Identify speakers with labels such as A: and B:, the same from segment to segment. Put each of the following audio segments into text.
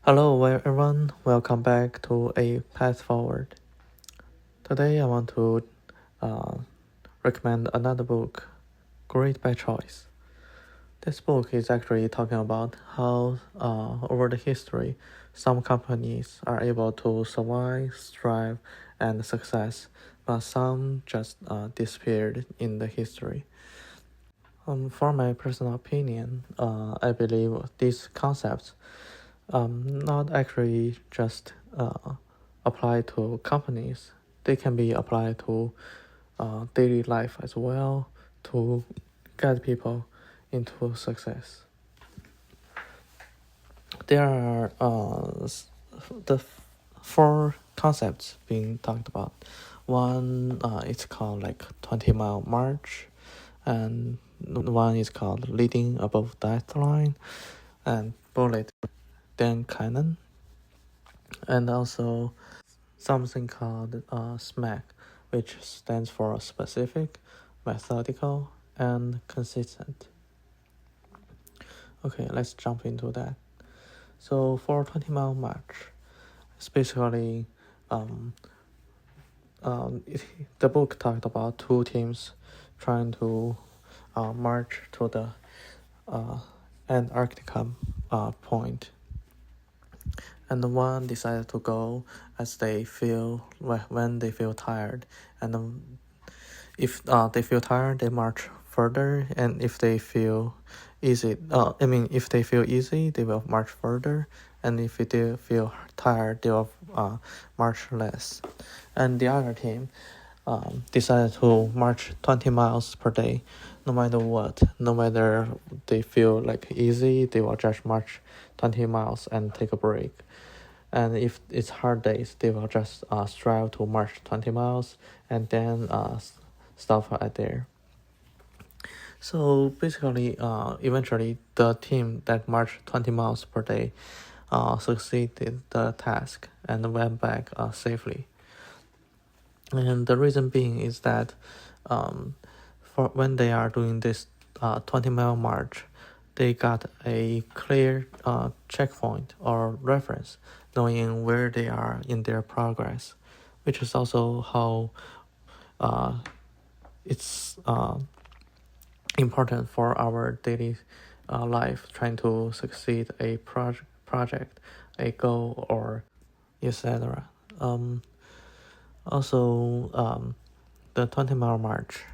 A: Hello everyone, welcome back to A Path Forward. Today I want to uh, recommend another book, Great by Choice. This book is actually talking about how over the history, some companies are able to survive, strive, and success, but some just disappeared in the history. For my personal opinion, I believe these concepts not actually just apply to companies. They can be applied to daily life as well to guide people into success. There are the four concepts being talked about. One it's called like 20-mile march, and one is called leading above deadline, and bullet then cannon, and also something called SMaC, which stands for specific, methodical, and consistent. Okay, let's jump into that. So for 20-mile march, it's basically the book talked about two teams trying to march to the Antarctica point, and one decided to go as they feel when they feel tired, and if they feel tired, they march further, and if they feel easy, if they feel easy, they will march further, and if they feel tired, they will march less. And the other team decided to march 20 miles per day, no matter what. No matter they feel like easy, they will just march 20 miles and take a break. And if it's hard days, they will just strive to march 20 miles and then stop at there. So basically, eventually, the team that marched 20 miles per day succeeded the task and went back safely. And the reason being is that for when they are doing this 20-mile march, they got a clear checkpoint or reference, knowing where they are in their progress, which is also how it's important for our daily life, trying to succeed a project, a goal, or etc. Also, the 20-mile march,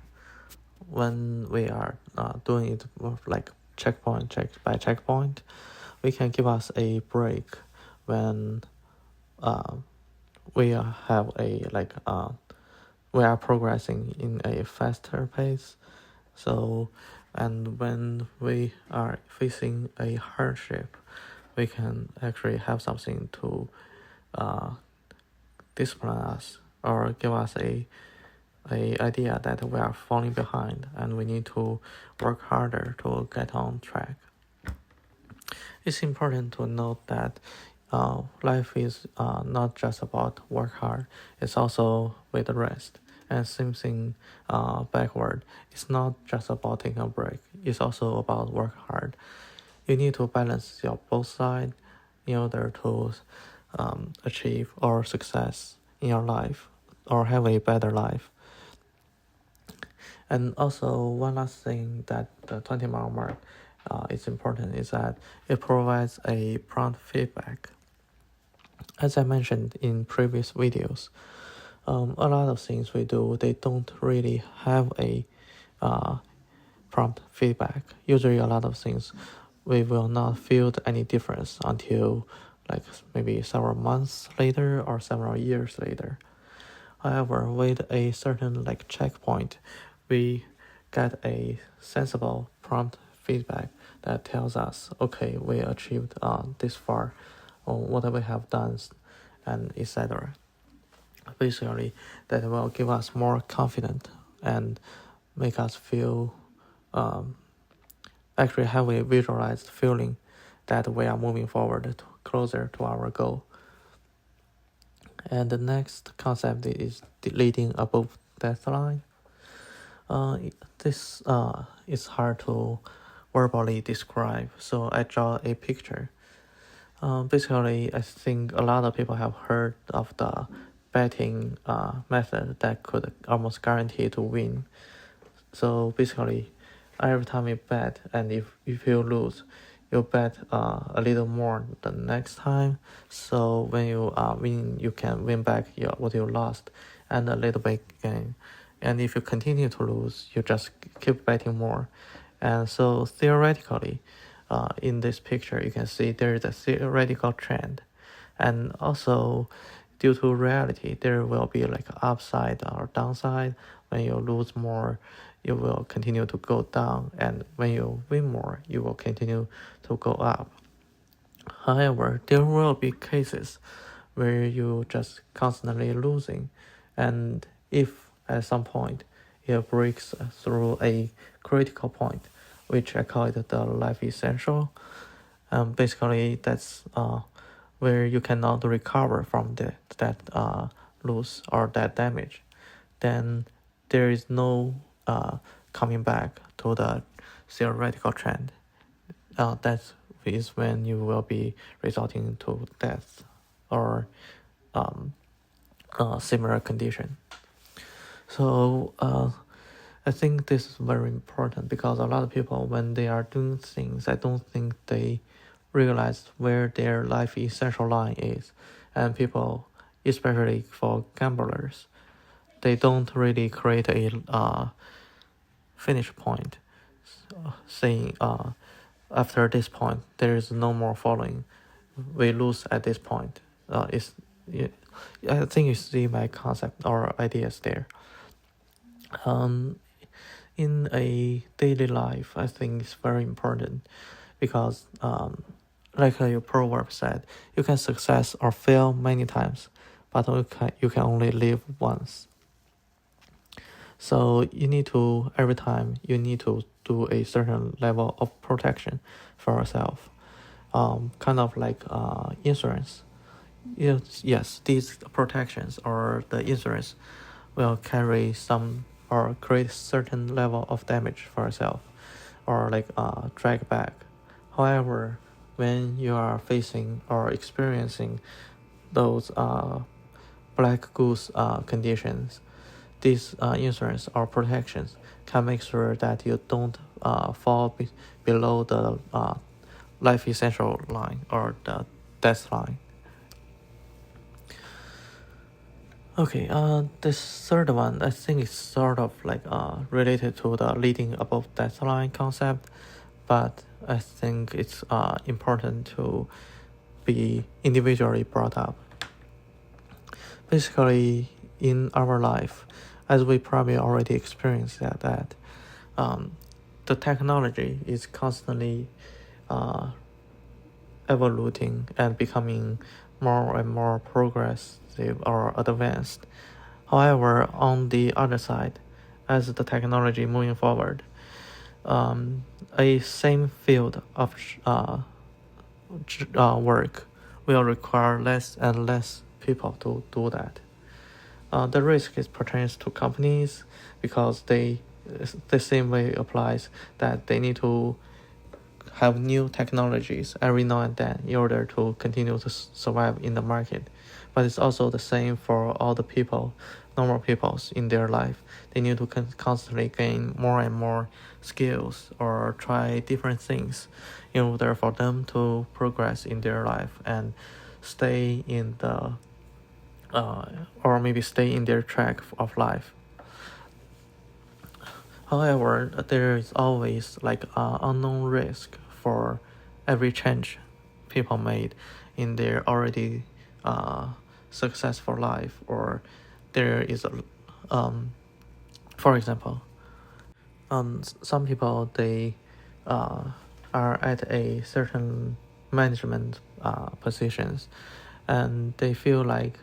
A: when we are doing it like check by checkpoint, we can give us a break when we have we are progressing in a faster pace. So, and when we are facing a hardship, we can actually have something to discipline us or give us a idea that we are falling behind and we need to work harder to get on track. It's important to note that life is not just about work hard, it's also with rest. And same thing backward, it's not just about taking a break, it's also about work hard. You need to balance your both sides in order to achieve or success in your life or have a better life. And also, one last thing that the 20-mile mark is important is that it provides a prompt feedback. As I mentioned in previous videos, a lot of things we do, they don't really have a prompt feedback. Usually a lot of things we will not feel any difference until like maybe several months later or several years later. However, with a certain like checkpoint, we get a sensible prompt feedback that tells us, okay, we achieved this far, or what we have done, and etc. Basically, that will give us more confidence and make us feel actually have a visualized feeling that we are moving forward closer to our goal. And the next concept is leading above deadline. This is hard to verbally describe, so I draw a picture. Basically, I think a lot of people have heard of the betting method that could almost guarantee to win. So basically, every time you bet, and if you lose, you bet a little more the next time. So when you win, you can win back what you lost, and a little bit gain. And if you continue to lose, you just keep betting more. And so theoretically, in this picture, you can see there is a theoretical trend, and also due to reality, there will be like upside or downside. When you lose more, you will continue to go down, and when you win more, you will continue to go up. However, there will be cases where you just constantly losing, and if at some point it breaks through a critical point, which I call it the life essential, basically that's where you cannot recover from that loss or that damage, then there is no coming back to the theoretical trend. That is when you will be resulting to death or similar condition. So I think this is very important because a lot of people, when they are doing things, I don't think they realize where their life essential line is. And people, especially for gamblers, they don't really create a finish point, saying after this point there is no more following. We lose at this point. I think you see my concept or ideas there. In a daily life, I think it's very important because, like your proverb said, you can success or fail many times, but you can only live once. So you need to, every time, you need to do a certain level of protection for yourself, kind of like insurance. Yes, these protections or the insurance will carry some or create certain level of damage for yourself or like drag back. However, when you are facing or experiencing those black goose conditions, these insurance or protections can make sure that you don't fall below the life essential line or the death line. Okay, this third one, I think it's sort of like related to the leading above death line concept, but I think it's important to be individually brought up. Basically, in our life, as we probably already experienced that the technology is constantly evolving and becoming more and more progressive or advanced. However, on the other side, as the technology moving forward, a same field of work will require less and less people to do that. The risk is pertains to companies because the same way applies that they need to have new technologies every now and then in order to continue to survive in the market. But it's also the same for all the people, normal peoples in their life. They need to constantly gain more and more skills or try different things in order for them to progress in their life and stay in the or maybe stay in their track of life. However, there is always like unknown risk for every change people made in their already successful life, or there is for example, some people they are at a certain management positions, and they feel like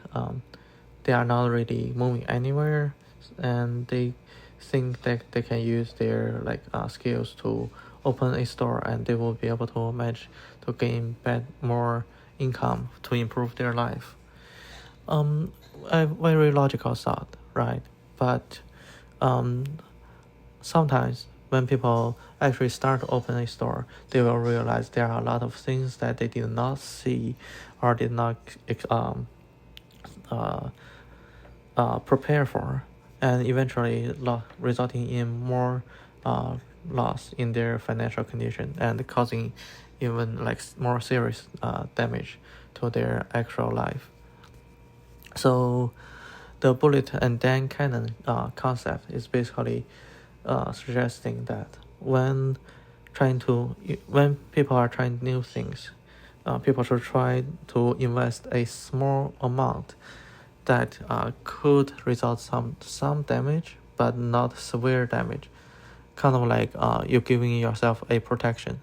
A: they are not really moving anywhere, and they think that they can use their like skills to open a store, and they will be able to manage to gain more income to improve their life. A very logical thought, right? But sometimes when people actually start to open a store, they will realize there are a lot of things that they did not see or did not prepare for, and eventually resulting in more loss in their financial condition and causing even like more serious damage to their actual life. So the bullet and then cannon concept is basically suggesting that when people are trying new things, people should try to invest a small amount that could result some damage, but not severe damage. Kind of like you're giving yourself a protection,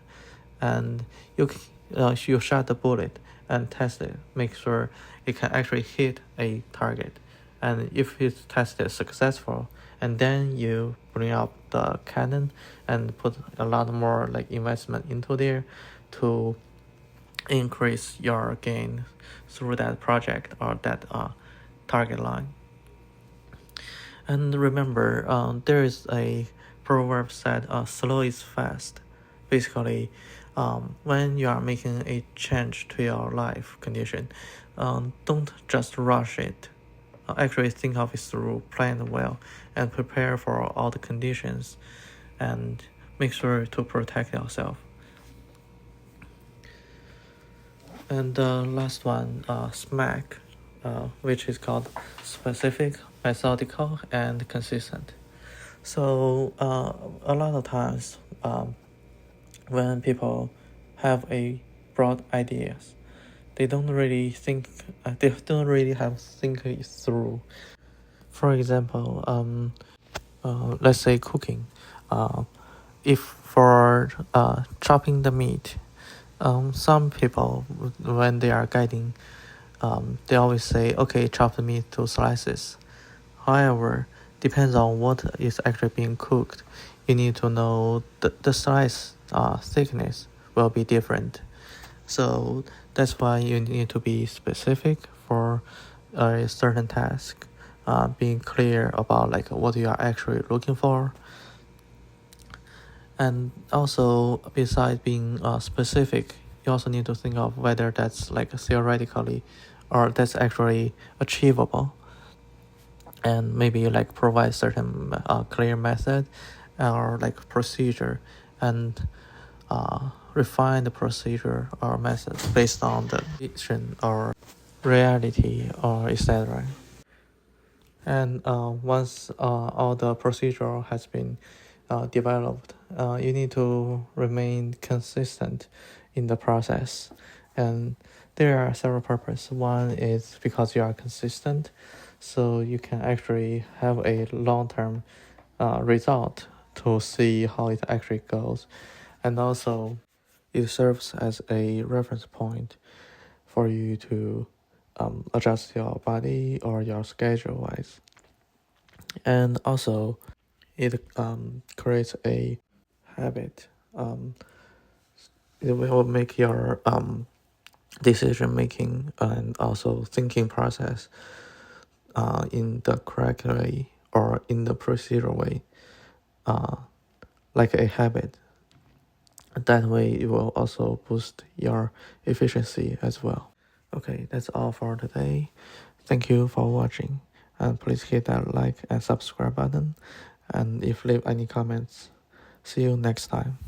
A: and you shot the bullet and test it, make sure it can actually hit a target, and if it's tested successful, and then you bring up the cannon and put a lot more like investment into there to increase your gain through that project or that target line. And remember, there is a proverb said, slow is fast. Basically, when you are making a change to your life condition, don't just rush it. Actually think of it through, plan well, and prepare for all the conditions, and make sure to protect yourself. And the last one, SMaC, which is called specific, methodical, and consistent. So a lot of times when people have a broad ideas, they don't really think, they don't really have think it through. For example, let's say cooking. If for chopping the meat, some people, when they are guiding, they always say, okay, chop the meat to slices. However, depends on what is actually being cooked. You need to know the slice thickness will be different. So that's why you need to be specific for a certain task, being clear about like what you are actually looking for. And also, besides being specific, you also need to think of whether that's like theoretically or that's actually achievable, and maybe like provide certain clear method or like procedure, and refine the procedure or method based on the vision or reality or etc. And once all the procedure has been developed, you need to remain consistent in the process. And there are several purposes. One is because you are consistent, so you can actually have a long-term result to see how it actually goes. And also, it serves as a reference point for you to adjust your body or your schedule wise. And also, it creates a habit. It will make your decision making and also thinking process in the correct way or in the procedural way, like a habit. That way it will also boost your efficiency as well. Okay, that's all for today. Thank you for watching, and please hit that like and subscribe button, and if leave any comments. See you next time.